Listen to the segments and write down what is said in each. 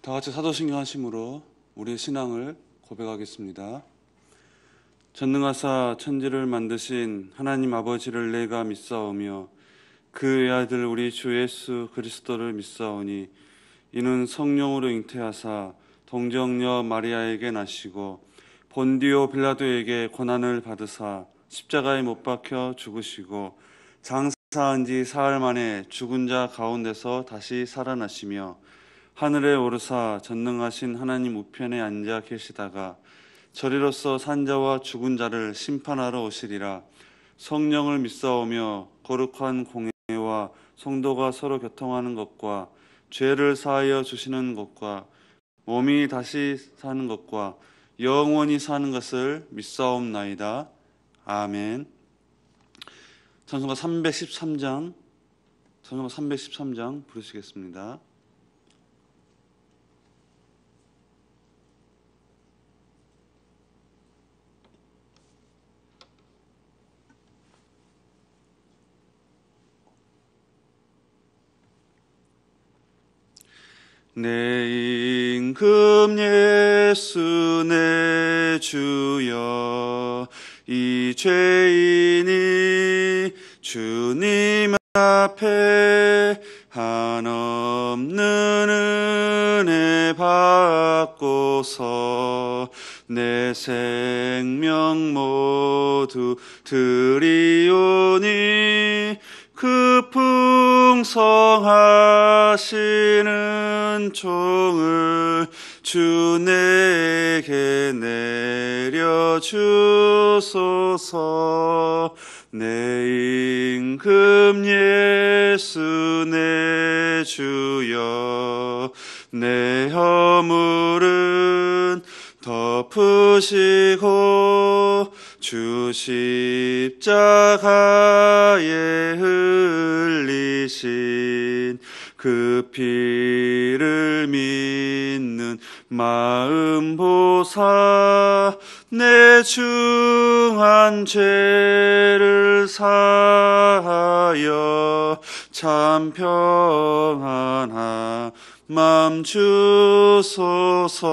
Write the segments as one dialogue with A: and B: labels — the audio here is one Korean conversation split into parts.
A: 다 같이 사도신경 하심으로 우리의 신앙을 고백하겠습니다. 전능하사 천지를 만드신 하나님 아버지를 내가 믿사오며 그 외아들 우리 주 예수 그리스도를 믿사오니 이는 성령으로 잉태하사 동정녀 마리아에게 나시고 본디오 빌라도에게 고난을 받으사 십자가에 못 박혀 죽으시고 장사한 지 사흘 만에 죽은 자 가운데서 다시 살아나시며 하늘에 오르사 전능하신 하나님 우편에 앉아 계시다가 저리로서 산자와 죽은 자를 심판하러 오시리라. 성령을 믿사오며 거룩한 공회와 성도가 서로 교통하는 것과 죄를 사하여 주시는 것과 몸이 다시 사는 것과 영원히 사는 것을 믿사옵나이다. 아멘. 찬송가 313장 부르시겠습니다. 내 임금 예수 내 주여 이 죄인이 주님 앞에 한없는 은혜 받고서 내 생명 모두 드리오니 그 풍성하시는 종을 주 내게 내려주소서. 내 임금 예수 내 주여 내 허물은 덮으시고 주 십자가에 흘리신 그 피를 믿는 마음 보사 내 중한 죄를 사하여 참 평안한 맘 주소서.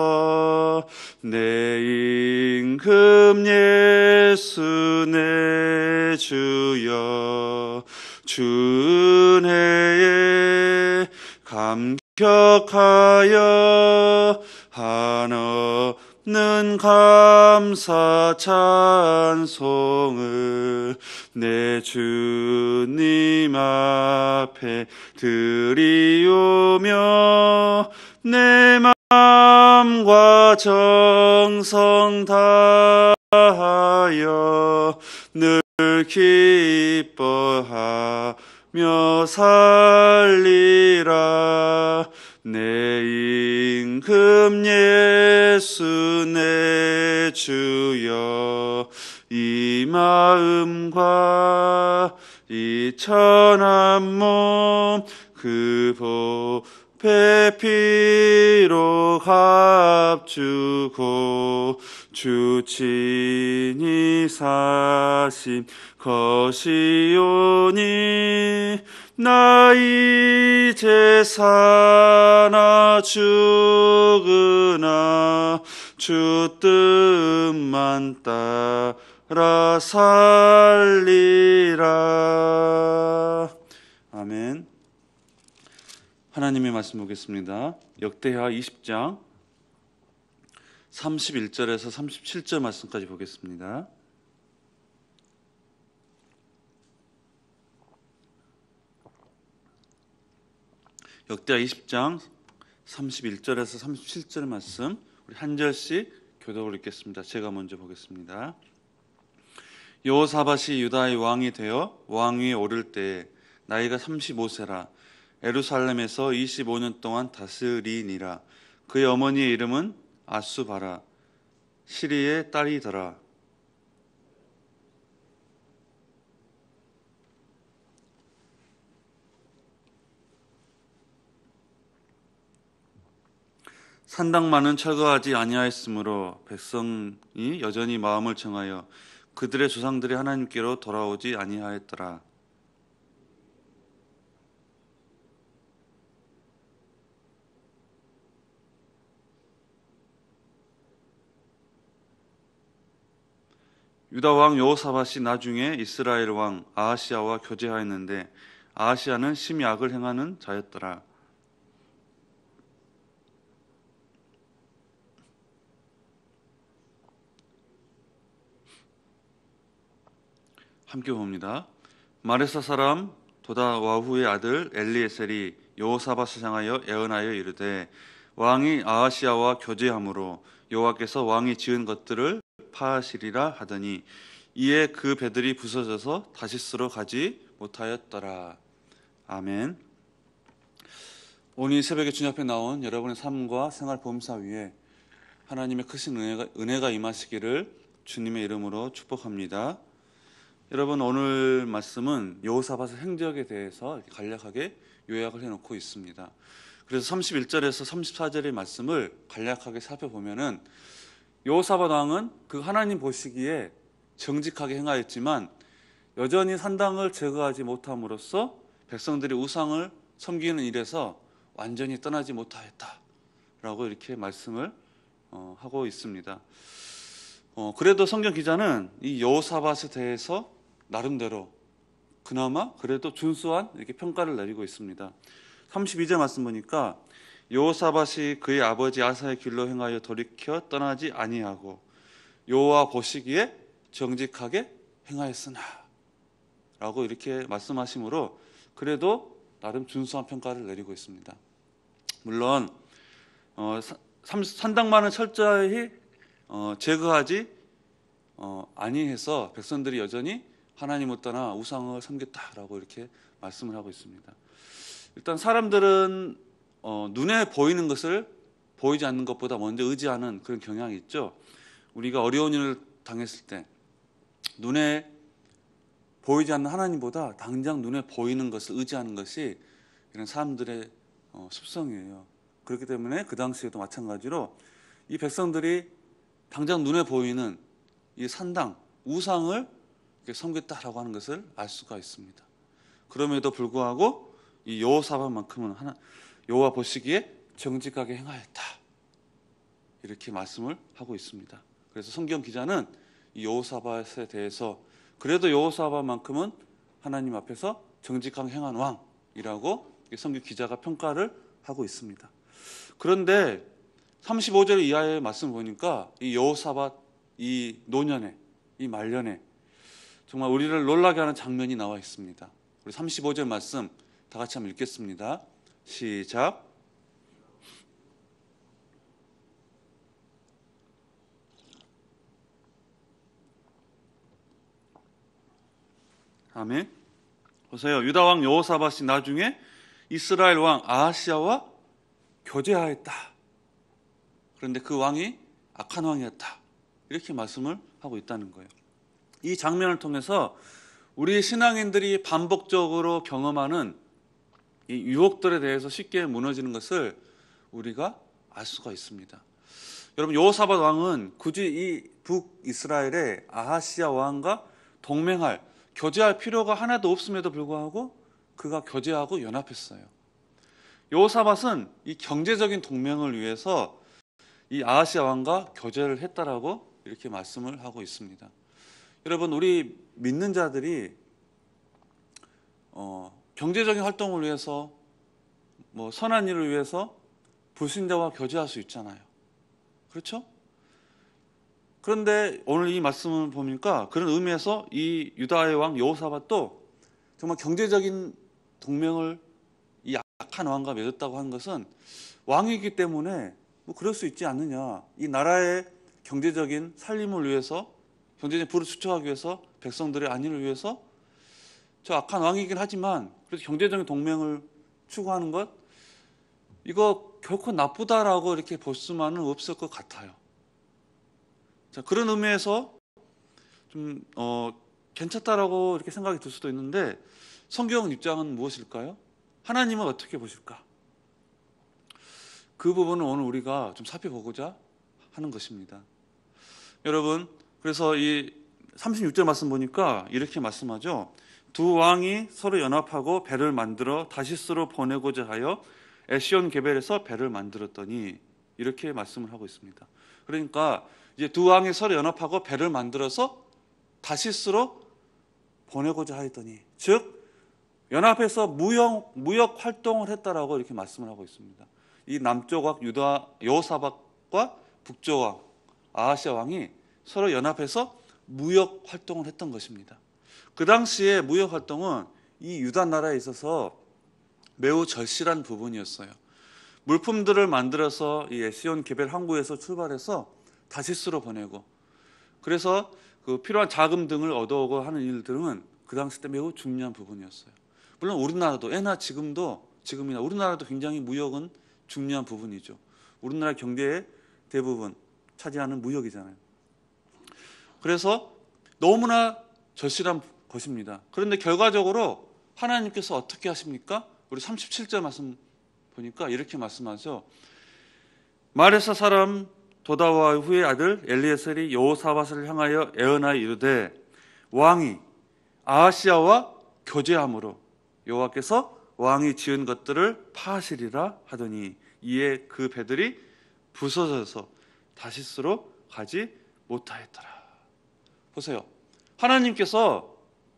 A: 내 임금 예수 내 주여 주 은혜에 감격하여 한없는 감사 찬송을 내 주님 앞에 드리오며 내 마음과 정성 다하여 늘 기뻐하며 살리라. 내 임금 예수 내 주여 이 마음과 이 천한 몸 그 보배 피로 값주고 주 친히 사신 것이오니 나 이제 사나 죽으나 주 뜻만 따라 살리라. 아멘. 하나님의 말씀 보겠습니다. 역대하 20장 31절에서 37절 말씀까지 보겠습니다. 역대하 20장 31절에서 37절 말씀 우리 한 절씩 교독을 읽겠습니다. 제가 먼저 보겠습니다. 여호사밧이 유다의 왕이 되어 왕위에 오를 때에 나이가 35세라. 예루살렘에서 25년 동안 다스리니라. 그의 어머니의 이름은 아수바라 시리의 딸이더라. 산당만은 철거하지 아니하였으므로 백성이 여전히 마음을 정하여 그들의 조상들이 하나님께로 돌아오지 아니하였더라. 유다 왕 여호사밧이 나중에 이스라엘 왕 아하시야와 교제하였는데 아하시야는 심히 악을 행하는 자였더라. 함께 봅니다. 마레사 사람 도다와후의 아들 엘리에셀이 여호사밧을 향하여 애언하여 이르되 왕이 아하시야와 교제함으로 여호와께서 왕이 지은 것들을 파하시리라 하더니 이에 그 배들이 부서져서 다시스로 가지 못하였더라. 아멘. 오늘 새벽에 주님 앞에 나온 여러분의 삶과 생활 보험사 위에 하나님의 크신 은혜가 임하시기를 주님의 이름으로 축복합니다. 여러분, 오늘 말씀은 여호사밧의 행적에 대해서 간략하게 요약을 해놓고 있습니다. 그래서 31절에서 34절의 말씀을 간략하게 살펴보면은 여호사밧 왕은 그 하나님 보시기에 정직하게 행하였지만 여전히 산당을 제거하지 못함으로써 백성들이 우상을 섬기는 일에서 완전히 떠나지 못하였다라고 이렇게 말씀을 하고 있습니다. 그래도 성경 기자는 이 여호사밧에 대해서 나름대로 그나마 그래도 준수한 이렇게 평가를 내리고 있습니다. 32절 말씀 보니까 여호사밧이 그의 아버지 아사의 길로 행하여 돌이켜 떠나지 아니하고 여호와 보시기에 정직하게 행하였으나 라고 이렇게 말씀하시므로 그래도 나름 준수한 평가를 내리고 있습니다. 물론 산당만은 철저히 제거하지 아니해서 백성들이 여전히 하나님을 떠나 우상을 섬겼다라고 이렇게 말씀을 하고 있습니다. 일단 사람들은 눈에 보이는 것을 보이지 않는 것보다 먼저 의지하는 그런 경향이 있죠. 우리가 어려운 일을 당했을 때 눈에 보이지 않는 하나님보다 당장 눈에 보이는 것을 의지하는 것이 이런 사람들의 습성이에요. 그렇기 때문에 그 당시에도 마찬가지로 이 백성들이 당장 눈에 보이는 이 산당, 우상을 섬겼다라고 하는 것을 알 수가 있습니다. 그럼에도 불구하고 이 여호사밧만큼은 여호와 보시기에 정직하게 행하였다 이렇게 말씀을 하고 있습니다. 그래서 성경 기자는 이 여호사밧에 대해서 그래도 여호사밧만큼은 하나님 앞에서 정직하게 행한 왕이라고 성경 기자가 평가를 하고 있습니다. 그런데 35절 이하의 말씀 보니까 이 여호사밧 이 노년에 이 말년에 정말 우리를 놀라게 하는 장면이 나와 있습니다. 우리 35절 말씀 다 같이 한번 읽겠습니다. 시작. 아멘. 보세요. 유다 왕 여호사밧이 나중에 이스라엘 왕 아하시야와 교제하였다. 그런데 그 왕이 악한 왕이었다. 이렇게 말씀을 하고 있다는 거예요. 이 장면을 통해서 우리 신앙인들이 반복적으로 경험하는 이 유혹들에 대해서 쉽게 무너지는 것을 우리가 알 수가 있습니다. 여러분, 여호사밧 왕은 굳이 이 북이스라엘의 아하시야 왕과 동맹할, 교제할 필요가 하나도 없음에도 불구하고 그가 교제하고 연합했어요. 여호사밧은 이 경제적인 동맹을 위해서 이 아하시야 왕과 교제를 했다라고 이렇게 말씀을 하고 있습니다. 여러분, 우리 믿는 자들이 경제적인 활동을 위해서 선한 일을 위해서 불신자와 교제할 수 있잖아요. 그렇죠? 그런데 오늘 이 말씀을 보니까 그런 의미에서 이 유다의 왕 여호사밧도 정말 경제적인 동맹을 이 악한 왕과 맺었다고 하는 것은 왕이기 때문에 그럴 수 있지 않느냐. 이 나라의 경제적인 살림을 위해서, 경제적인 부를 축적하기 위해서, 백성들의 안위를 위해서 저 악한 왕이긴 하지만 그래도 경제적인 동맹을 추구하는 것, 이거 결코 나쁘다라고 이렇게 볼 수만은 없을 것 같아요. 자, 그런 의미에서 좀 괜찮다라고 이렇게 생각이 들 수도 있는데 성경 입장은 무엇일까요? 하나님은 어떻게 보실까? 그 부분을 오늘 우리가 좀 살펴보고자 하는 것입니다. 여러분, 그래서 이 36절 말씀 보니까 이렇게 말씀하죠. 두 왕이 서로 연합하고 배를 만들어 다시스로 보내고자 하여 에시온 게벨에서 배를 만들었더니 이렇게 말씀을 하고 있습니다. 그러니까 이제 두 왕이 서로 연합하고 배를 만들어서
B: 다시스로 보내고자 하였더니, 즉 연합해서 무역 활동을 했다라고 이렇게 말씀을 하고 있습니다. 이 남조각 유다 여호사밧과 북조각 아하시아 왕이 서로 연합해서 무역 활동을 했던 것입니다. 그 당시에 무역 활동은 이 유다 나라에 있어서 매우 절실한 부분이었어요. 물품들을 만들어서 이 에시온 게벨 항구에서 출발해서 다시스로 보내고, 그래서 그 필요한 자금 등을 얻어오고 하는 일들은 그 당시 때 매우 중요한 부분이었어요. 물론 우리나라도 지금이나 우리나라도 굉장히 무역은 중요한 부분이죠. 우리나라 경제의 대부분 차지하는 무역이잖아요. 그래서 너무나 절실한 것입니다. 그런데 결과적으로 하나님께서 어떻게 하십니까? 우리 37절 말씀 보니까 이렇게 말씀하죠. 마레사 사람 도다와 후의 아들 엘리에셀이 여호사밧을 향하여 애언하여 이르되 왕이 아하시아와 교제함으로 여호와께서 왕이 지은 것들을 파하시리라 하더니 이에 그 배들이 부서져서 다시스로 가지 못하였더라. 보세요. 하나님께서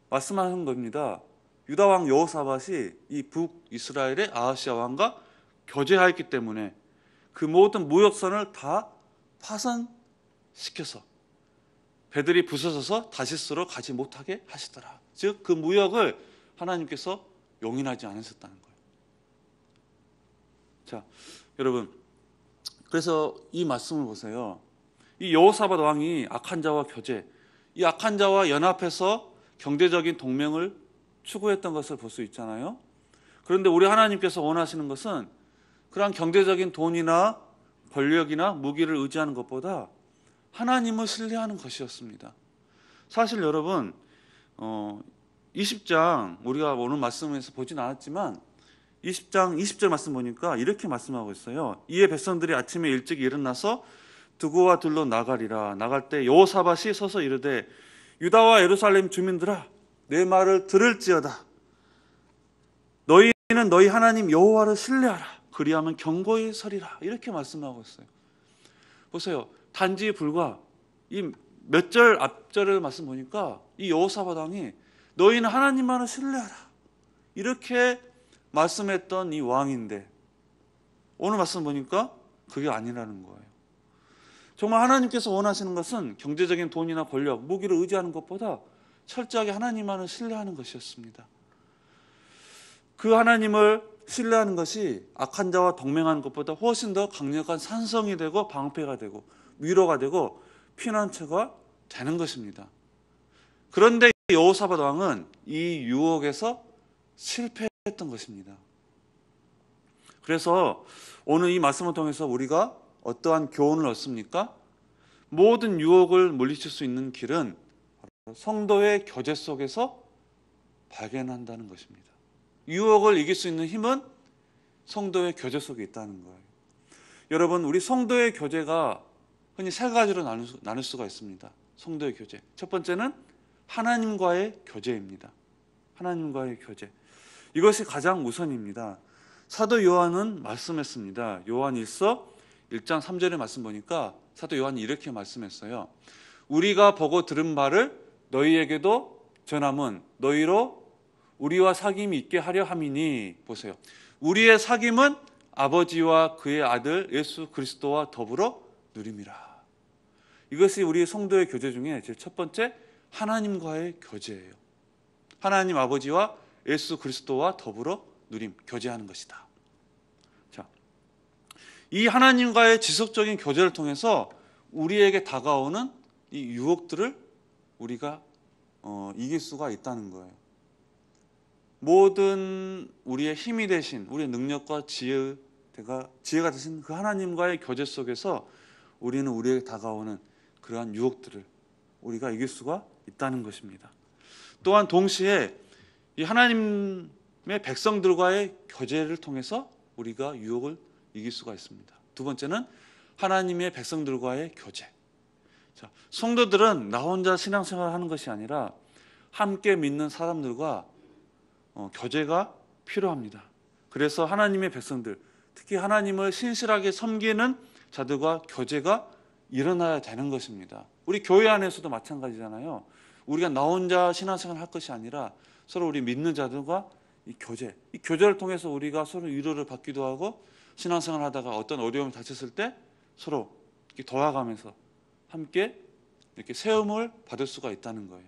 B: 말씀하는 겁니다. 유다 왕 여호사밧이 이 북이스라엘의 아하시아 왕과 교제하였기 때문에 그 모든 무역선을 다 파손시켜서 배들이 부서져서 다시스로 가지 못하게 하시더라. 즉 그 무역을 하나님께서 용인하지 않으셨다는 거예요. 자, 여러분, 그래서 이 말씀을 보세요. 이 여호사밧 왕이 악한 자와 교제, 이 악한 자와 연합해서 경제적인 동맹을 추구했던 것을 볼 수 있잖아요. 그런데 우리 하나님께서 원하시는 것은 그러한 경제적인 돈이나 권력이나 무기를 의지하는 것보다 하나님을 신뢰하는 것이었습니다. 사실 여러분 20장 우리가 오늘 말씀에서 보진 않았지만 20장 20절 말씀 보니까 이렇게 말씀하고 있어요. 이에 백성들이 아침에 일찍 일어나서 두고와 들로 나가리라. 나갈 때 여호사밧이 서서 이르되 유다와 예루살렘 주민들아 내 말을 들을지어다. 너희는 너희 하나님 여호와를 신뢰하라. 그리하면 견고히 서리라. 이렇게 말씀하고 있어요. 보세요. 단지 불과 이 몇 절 앞절을 말씀 보니까 이 여호사밧 왕이 너희는 하나님만을 신뢰하라. 이렇게 말씀했던 이 왕인데 오늘 말씀 보니까 그게 아니라는 거예요. 정말 하나님께서 원하시는 것은 경제적인 돈이나 권력, 무기를 의지하는 것보다 철저하게 하나님만을 신뢰하는 것이었습니다. 그 하나님을 신뢰하는 것이 악한 자와 동맹하는 것보다 훨씬 더 강력한 산성이 되고 방패가 되고 위로가 되고 피난처가 되는 것입니다. 그런데 여호사밧 왕은 이 유혹에서 실패했던 것입니다. 그래서 오늘 이 말씀을 통해서 우리가 어떠한 교훈을 얻습니까? 모든 유혹을 물리칠 수 있는 길은 성도의 교제 속에서 발견한다는 것입니다. 유혹을 이길 수 있는 힘은 성도의 교제 속에 있다는 거예요. 여러분, 우리 성도의 교제가 흔히 세 가지로 나눌 수가 있습니다. 성도의 교제. 첫 번째는 하나님과의 교제입니다. 하나님과의 교제. 이것이 가장 우선입니다. 사도 요한은 말씀했습니다. 요한 1서 1장 3절의 말씀 보니까 사도 요한이 이렇게 말씀했어요. 우리가 보고 들은 바를 너희에게도 전함은 너희로 우리와 사귐이 있게 하려 함이니. 보세요. 우리의 사귐은 아버지와 그의 아들 예수 그리스도와 더불어 누림이라. 이것이 우리 성도의 교제 중에 제일 첫 번째 하나님과의 교제예요. 하나님 아버지와 예수 그리스도와 더불어 누림, 교제하는 것이다. 자, 이 하나님과의 지속적인 교제를 통해서 우리에게 다가오는 이 유혹들을 우리가 이길 수가 있다는 거예요. 모든 우리의 힘이 되신, 우리의 능력과 지혜가 되신 그 하나님과의 교제 속에서 우리는 우리에게 다가오는 그러한 유혹들을 우리가 이길 수가 있다는 것입니다. 또한 동시에 이 하나님의 백성들과의 교제를 통해서 우리가 유혹을 이길 수가 있습니다. 두 번째는 하나님의 백성들과의 교제. 자, 성도들은 나 혼자 신앙생활을 하는 것이 아니라 함께 믿는 사람들과 교제가 필요합니다. 그래서 하나님의 백성들, 특히 하나님을 신실하게 섬기는 자들과 교제가 일어나야 되는 것입니다. 우리 교회 안에서도 마찬가지잖아요. 우리가 나 혼자 신앙생활을 할 것이 아니라 서로 우리 믿는 자들과 이 교제를 통해서 우리가 서로 위로를 받기도 하고 신앙생활을 하다가 어떤 어려움이 닥쳤을 때 서로 이렇게 도와가면서 함께 이렇게 세움을 받을 수가 있다는 거예요.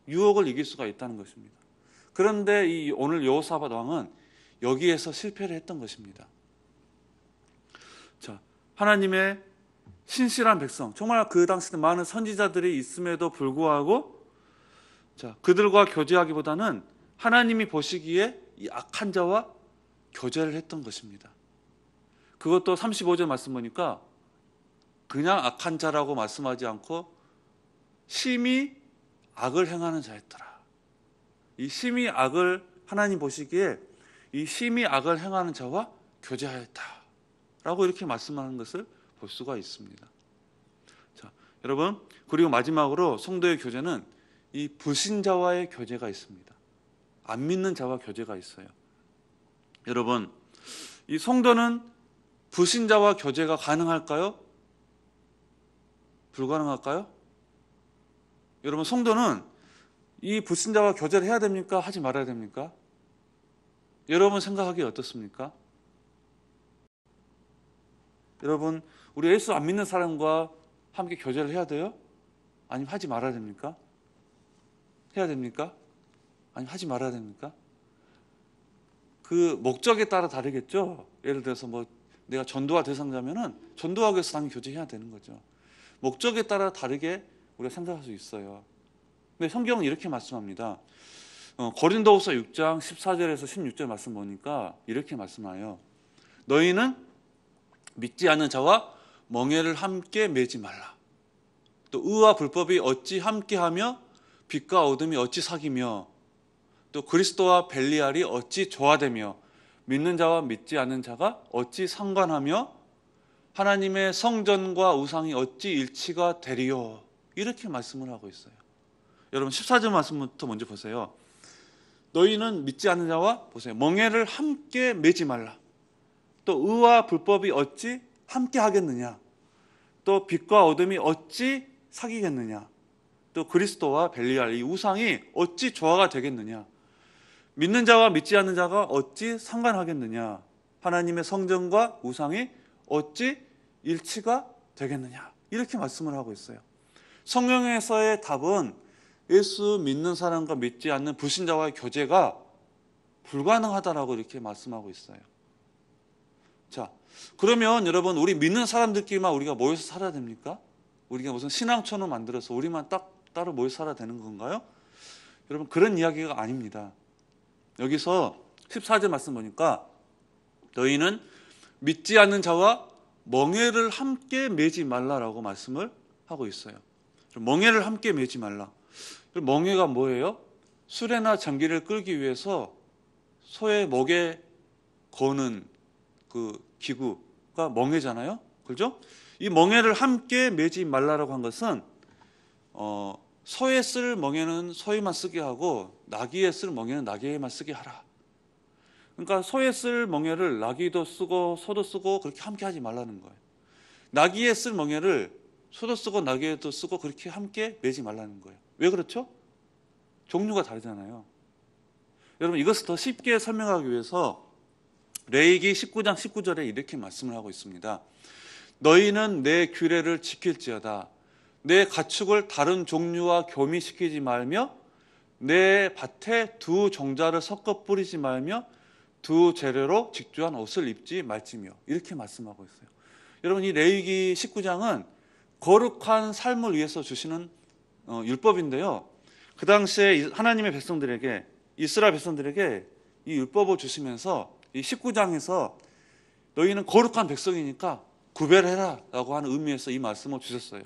B: 유혹을 이길 수가 있다는 것입니다. 그런데 이 오늘 여호사밧 왕은 여기에서 실패를 했던 것입니다. 자, 하나님의 신실한 백성, 정말 그 당시에 많은 선지자들이 있음에도 불구하고 그들과 교제하기보다는 하나님이 보시기에 이 악한 자와 교제를 했던 것입니다. 그것도 35절 말씀 보니까 그냥 악한 자라고 말씀하지 않고 심히 악을 행하는 자였더라. 이 심히 악을 하나님 보시기에 이 심히 악을 행하는 자와 교제하였다라고 이렇게 말씀하는 것을 볼 수가 있습니다. 자, 여러분, 그리고 마지막으로 성도의 교제는 이 불신자와의 교제가 있습니다. 안 믿는 자와 교제가 있어요. 여러분, 이 성도는 불신자와 교제가 가능할까요? 불가능할까요? 여러분, 성도는 이 불신자와 교제를 해야 됩니까? 하지 말아야 됩니까? 여러분 생각하기에 어떻습니까? 여러분, 우리 예수 안 믿는 사람과 함께 교제를 해야 돼요? 아니면 하지 말아야 됩니까? 해야 됩니까? 아니면 하지 말아야 됩니까? 그 목적에 따라 다르겠죠. 예를 들어서 뭐 내가 전도와 대상자면은 전도하기 위해서 당연히 교제해야 되는 거죠. 목적에 따라 다르게 우리가 생각할 수 있어요. 근데 성경은 이렇게 말씀합니다. 고린도후서 6장 14절에서 16절 말씀 보니까 이렇게 말씀하여 너희는 믿지 않는 자와 멍에를 함께 매지 말라. 또 의와 불법이 어찌 함께하며 빛과 어둠이 어찌 사귀며 또 그리스도와 벨리알이 어찌 조화되며 믿는 자와 믿지 않는 자가 어찌 상관하며 하나님의 성전과 우상이 어찌 일치가 되리요. 이렇게 말씀을 하고 있어요. 여러분 14절 말씀부터 먼저 보세요. 너희는 믿지 않는 자와 보세요. 멍에를 함께 매지 말라. 또 의와 불법이 어찌 함께 하겠느냐. 또 빛과 어둠이 어찌 사귀겠느냐. 또 그리스도와 벨리알 이 우상이 어찌 조화가 되겠느냐. 믿는 자와 믿지 않는 자가 어찌 상관하겠느냐. 하나님의 성전과 우상이 어찌 일치가 되겠느냐. 이렇게 말씀을 하고 있어요. 성경에서의 답은 예수 믿는 사람과 믿지 않는 불신자와의 교제가 불가능하다라고 이렇게 말씀하고 있어요. 자, 그러면 여러분 우리 믿는 사람들끼리만 우리가 모여서 살아야 됩니까? 우리가 무슨 신앙촌을 만들어서 우리만 따로 모여 살아야 되는 건가요? 여러분 그런 이야기가 아닙니다. 여기서 14절 말씀 보니까 너희는 믿지 않는 자와 멍에를 함께 매지 말라라고 말씀을 하고 있어요. 멍에를 함께 매지 말라. 멍에가 뭐예요? 수레나 장기를 끌기 위해서 소의 목에 거는 그 기구가 멍에잖아요. 그렇죠? 이 멍에를 함께 매지 말라라고 한 것은 소에 쓸 멍에는 소에만 쓰게 하고 나귀에 쓸 멍에는 나귀에만 쓰게 하라. 그러니까 소에 쓸 멍에를 나귀도 쓰고 소도 쓰고 그렇게 함께 하지 말라는 거예요. 나귀에 쓸 멍에를 소도 쓰고 나귀에도 쓰고 그렇게 함께 매지 말라는 거예요. 왜 그렇죠? 종류가 다르잖아요. 여러분 이것을 더 쉽게 설명하기 위해서 레위기 19장 19절에 이렇게 말씀을 하고 있습니다. 너희는 내 규례를 지킬지어다. 내 가축을 다른 종류와 교미시키지 말며 내 밭에 두 종자를 섞어 뿌리지 말며 두 재료로 직조한 옷을 입지 말지며 이렇게 말씀하고 있어요. 여러분 이 레위기 19장은 거룩한 삶을 위해서 주시는 율법인데요. 그 당시에 하나님의 백성들에게 이스라엘 백성들에게 이 율법을 주시면서 이 19장에서 너희는 거룩한 백성이니까 구별해라 라고 하는 의미에서 이 말씀을 주셨어요.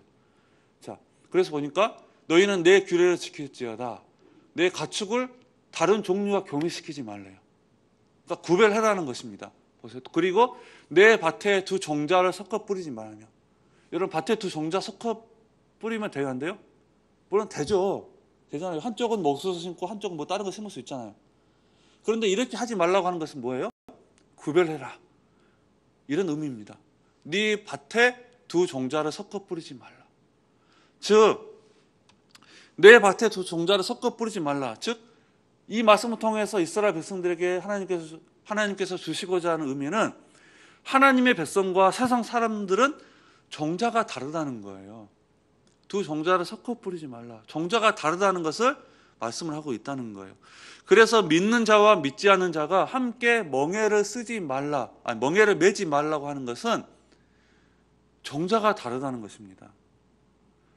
B: 자, 그래서 보니까 너희는 내 규례를 지킬지어다. 내 가축을 다른 종류와 교미시키지 말래요. 그러니까 구별해라는 것입니다. 보세요. 그리고 내 밭에 두 종자를 섞어 뿌리지 말며. 여러분 밭에 두 종자 섞어 뿌리면 돼요, 안 돼요? 물론 되죠. 되잖아요. 한쪽은 뭐 옥수수 심고 한쪽은 뭐 다른 거 심을 수 있잖아요. 그런데 이렇게 하지 말라고 하는 것은 뭐예요? 구별해라. 이런 의미입니다. 네 밭에 두 종자를 섞어 뿌리지 말라. 즉 내 밭에 두 종자를 섞어 뿌리지 말라. 즉, 이 말씀을 통해서 이스라엘 백성들에게 하나님께서 주시고자 하는 의미는 하나님의 백성과 세상 사람들은 종자가 다르다는 거예요. 두 종자를 섞어 뿌리지 말라. 종자가 다르다는 것을 말씀을 하고 있다는 거예요. 그래서 믿는 자와 믿지 않는 자가 함께 멍에를 매지 말라고 하는 것은 종자가 다르다는 것입니다.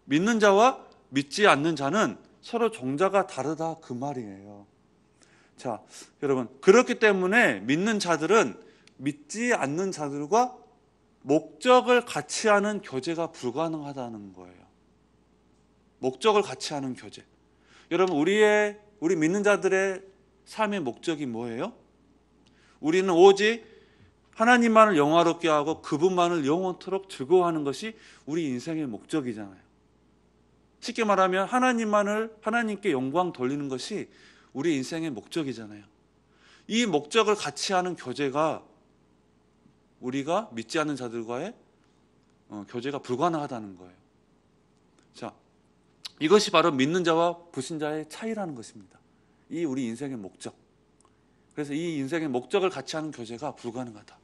B: 믿는 자와 믿지 않는 자는 서로 종자가 다르다 그 말이에요. 자, 여러분, 그렇기 때문에 믿는 자들은 믿지 않는 자들과 목적을 같이 하는 교제가 불가능하다는 거예요. 목적을 같이 하는 교제. 여러분, 우리 믿는 자들의 삶의 목적이 뭐예요? 우리는 오직 하나님만을 영화롭게 하고 그분만을 영원토록 즐거워하는 것이 우리 인생의 목적이잖아요. 쉽게 말하면 하나님께 영광 돌리는 것이 우리 인생의 목적이잖아요. 이 목적을 같이 하는 교제가 우리가 믿지 않는 자들과의 교제가 불가능하다는 거예요. 자, 이것이 바로 믿는 자와 불신자의 차이라는 것입니다. 이 우리 인생의 목적. 그래서 이 인생의 목적을 같이 하는 교제가 불가능하다.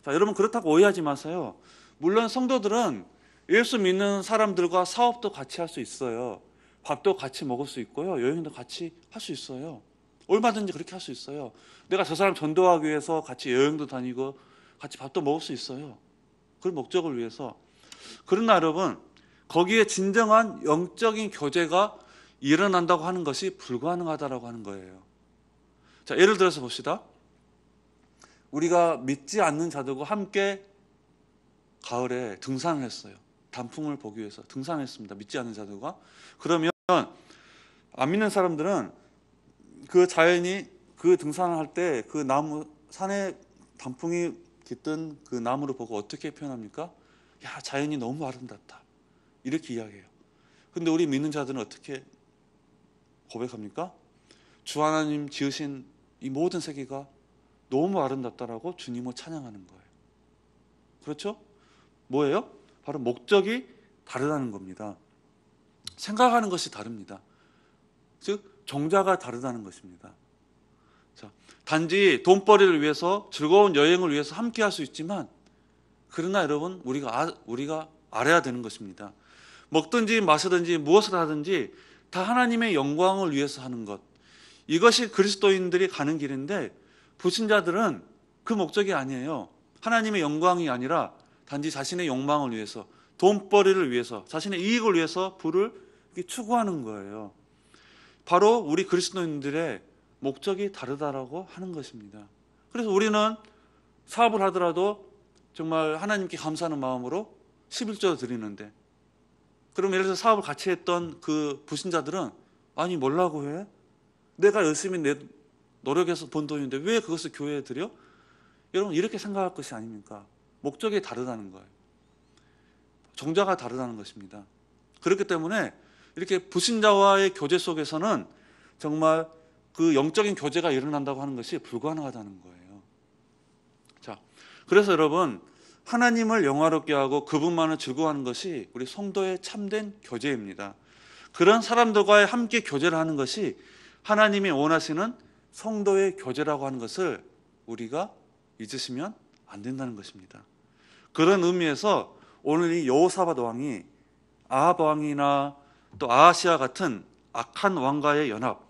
B: 자, 여러분, 그렇다고 오해하지 마세요. 물론 성도들은 예수 믿는 사람들과 사업도 같이 할 수 있어요. 밥도 같이 먹을 수 있고요. 여행도 같이 할 수 있어요. 얼마든지 그렇게 할 수 있어요. 내가 저 사람 전도하기 위해서 같이 여행도 다니고 같이 밥도 먹을 수 있어요. 그 목적을 위해서. 그러나 여러분, 거기에 진정한 영적인 교제가 일어난다고 하는 것이 불가능하다라고 하는 거예요. 자, 예를 들어서 봅시다. 우리가 믿지 않는 자들과 함께 가을에 등산을 했어요. 단풍을 보기 위해서 등산했습니다. 믿지 않는 자들과. 그러면 안 믿는 사람들은 그 자연이 그 등산을 할 때 그 나무 산에 단풍이 깃든 그 나무를 보고 어떻게 표현합니까? 야, 자연이 너무 아름답다. 이렇게 이야기해요. 근데 우리 믿는 자들은 어떻게 고백합니까? 주 하나님 지으신 이 모든 세계가 너무 아름답다라고 주님을 찬양하는 거예요. 그렇죠? 뭐예요? 바로 목적이 다르다는 겁니다. 생각하는 것이 다릅니다. 즉 종자가 다르다는 것입니다. 자, 단지 돈벌이를 위해서 즐거운 여행을 위해서 함께 할 수 있지만, 그러나 여러분, 우리가 알아야 되는 것입니다. 먹든지 마시든지 무엇을 하든지 다 하나님의 영광을 위해서 하는 것, 이것이 그리스도인들이 가는 길인데, 불신자들은 그 목적이 아니에요. 하나님의 영광이 아니라 단지 자신의 욕망을 위해서, 돈벌이를 위해서, 자신의 이익을 위해서 부를 추구하는 거예요. 바로 우리 그리스도인들의 목적이 다르다라고 하는 것입니다. 그래서 우리는 사업을 하더라도 정말 하나님께 감사하는 마음으로 11조 드리는데, 그럼 예를 들어서 사업을 같이 했던 그 불신자들은 아니 뭐라고 해? 내가 열심히 노력해서 번 돈인데 왜 그것을 교회에 드려? 여러분, 이렇게 생각할 것이 아닙니까? 목적이 다르다는 거예요. 종자가 다르다는 것입니다. 그렇기 때문에 이렇게 불신자와의 교제 속에서는 정말 그 영적인 교제가 일어난다고 하는 것이 불가능하다는 거예요. 자, 그래서 여러분, 하나님을 영화롭게 하고 그분만을 즐거워하는 것이 우리 성도의 참된 교제입니다. 그런 사람들과의 함께 교제를 하는 것이 하나님이 원하시는 성도의 교제라고 하는 것을 우리가 잊으시면 안 된다는 것입니다. 그런 의미에서 오늘 이 여호사밧 왕이 아합 왕이나 또 아하시아 같은 악한 왕과의 연합,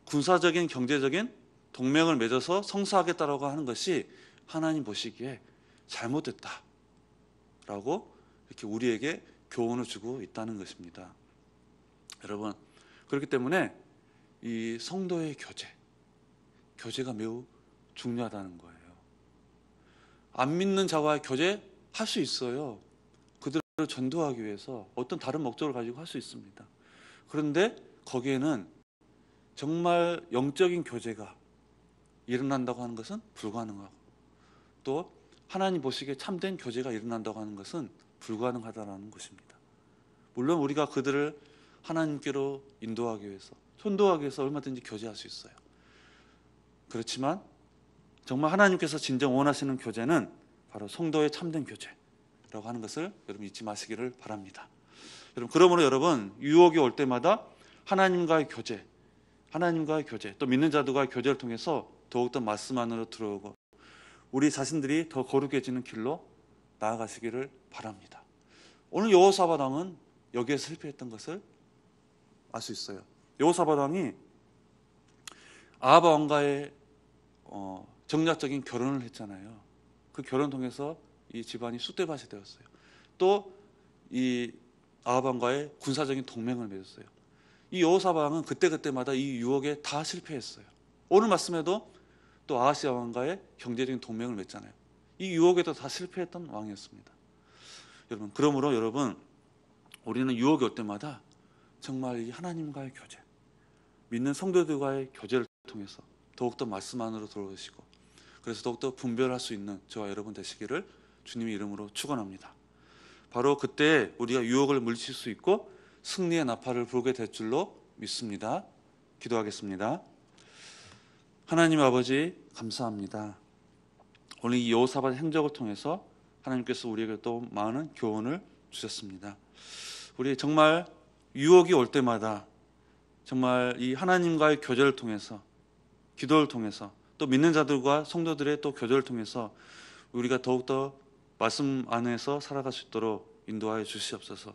B: 군사적인 경제적인 동맹을 맺어서 성사하겠다라고 하는 것이 하나님 보시기에 잘못됐다라고 이렇게 우리에게 교훈을 주고 있다는 것입니다. 여러분, 그렇기 때문에 이 성도의 교제가 매우 중요하다는 거예요. 안 믿는 자와의 교제 할 수 있어요. 그들을 전도하기 위해서 어떤 다른 목적을 가지고 할 수 있습니다. 그런데 거기에는 정말 영적인 교제가 일어난다고 하는 것은 불가능하고, 또 하나님 보시기에 참된 교제가 일어난다고 하는 것은 불가능하다는 것입니다. 물론 우리가 그들을 하나님께로 인도하기 위해서, 선도하기 위해서 얼마든지 교제할 수 있어요. 그렇지만 정말 하나님께서 진정 원하시는 교제는 바로 성도의 참된 교제라고 하는 것을 여러분 잊지 마시기를 바랍니다. 그러므로 여러분, 유혹이 올 때마다 하나님과의 교제, 또 믿는 자들과의 교제를 통해서 더욱더 말씀 안으로 들어오고 우리 자신들이 더 거룩해지는 길로 나아가시기를 바랍니다. 오늘 여호사밧 왕은 여기에 실패했던 것을 알 수 있어요. 여호사밧 왕이 아합 왕과의 정략적인 결혼을 했잖아요. 그 결혼 통해서 이 집안이 쑥대밭이 되었어요. 또 이 아합 왕과의 군사적인 동맹을 맺었어요. 이 여호사밧 왕은 그때마다 이 유혹에 다 실패했어요. 오늘 말씀에도 또 아하시아 왕과의 경제적인 동맹을 맺잖아요. 이 유혹에도 다 실패했던 왕이었습니다. 그러므로 여러분, 우리는 유혹이 올 때마다 정말 이 하나님과의 교제, 믿는 성도들과의 교제를 통해서 더욱더 말씀 안으로 들어오시고, 그래서 더욱더 분별할 수 있는 저와 여러분 되시기를 주님의 이름으로 축원합니다. 바로 그때 우리가 유혹을 물리칠 수 있고 승리의 나팔을 불게 될 줄로 믿습니다. 기도하겠습니다. 하나님 아버지, 감사합니다. 오늘 이 여호사밧 행적을 통해서 하나님께서 우리에게 또 많은 교훈을 주셨습니다. 우리 정말 유혹이 올 때마다 정말 이 하나님과의 교제를 통해서, 기도를 통해서, 또 믿는 자들과 성도들의 또 교제를 통해서 우리가 더욱더 말씀 안에서 살아갈 수 있도록 인도하여 주시옵소서.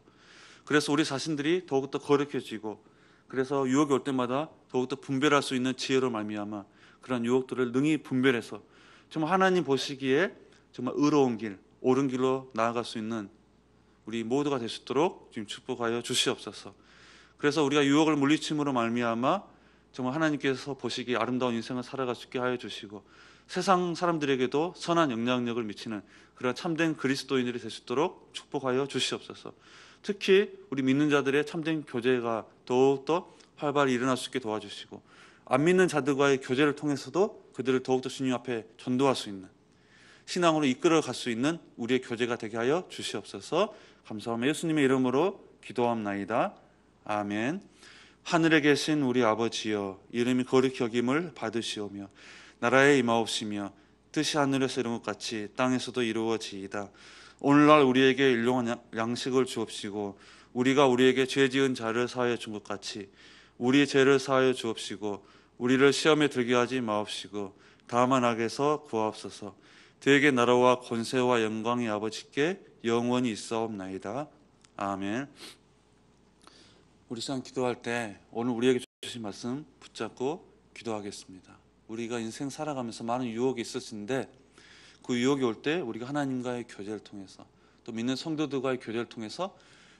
B: 그래서 우리 자신들이 더욱더 거룩해지고, 그래서 유혹이 올 때마다 더욱더 분별할 수 있는 지혜로 말미암아 그런 유혹들을 능히 분별해서 정말 하나님 보시기에 정말 의로운 길, 옳은 길로 나아갈 수 있는 우리 모두가 될 수 있도록 지금 축복하여 주시옵소서. 그래서 우리가 유혹을 물리침으로 말미암아 정말 하나님께서 보시기에 아름다운 인생을 살아갈 수 있게 하여 주시고, 세상 사람들에게도 선한 영향력을 미치는 그런 참된 그리스도인들이 될 수 있도록 축복하여 주시옵소서. 특히 우리 믿는 자들의 참된 교제가 더욱더 활발히 일어날 수 있게 도와주시고, 안 믿는 자들과의 교제를 통해서도 그들을 더욱더 주님 앞에 전도할 수 있는, 신앙으로 이끌어 갈 수 있는 우리의 교제가 되게 하여 주시옵소서. 감사하며 예수님의 이름으로 기도함나이다. 아멘. 하늘에 계신 우리 아버지여, 이름이 거룩히 여김을 받으시오며 나라에 임하옵시며 뜻이 하늘에서 이룬 것 같이 땅에서도 이루어지이다. 오늘날 우리에게 일용할 양식을 주옵시고, 우리가 우리에게 죄 지은 자를 사하여 준 것 같이 우리의 죄를 사하여 주옵시고, 우리를 시험에 들게 하지 마옵시고 다만 악에서 구하옵소서. 되게 나라와 권세와 영광이 아버지께 영원히 있사옵나이다. 아멘. 우리 시간 기도할 때 오늘 우리에게 주신 말씀 붙잡고 기도하겠습니다. 우리가 인생 살아가면서 많은 유혹이 있을 텐데, 그 유혹이 올 때 우리가 하나님과의 교제를 통해서, 또 믿는 성도들과의 교제를 통해서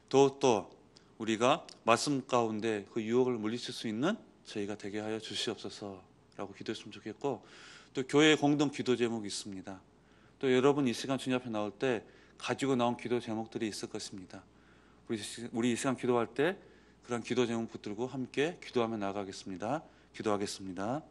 B: 더욱더 우리가 말씀 가운데 그 유혹을 물리칠 수 있는 저희가 되게 하여 주시옵소서라고 기도했으면 좋겠고, 또 교회 공동 기도 제목이 있습니다. 또 여러분 이 시간 주님 앞에 나올 때 가지고 나온 기도 제목들이 있을 것입니다. 우리 이 시간 기도할 때 그런 기도 제목 붙들고 함께 기도하며 나아가겠습니다. 기도하겠습니다.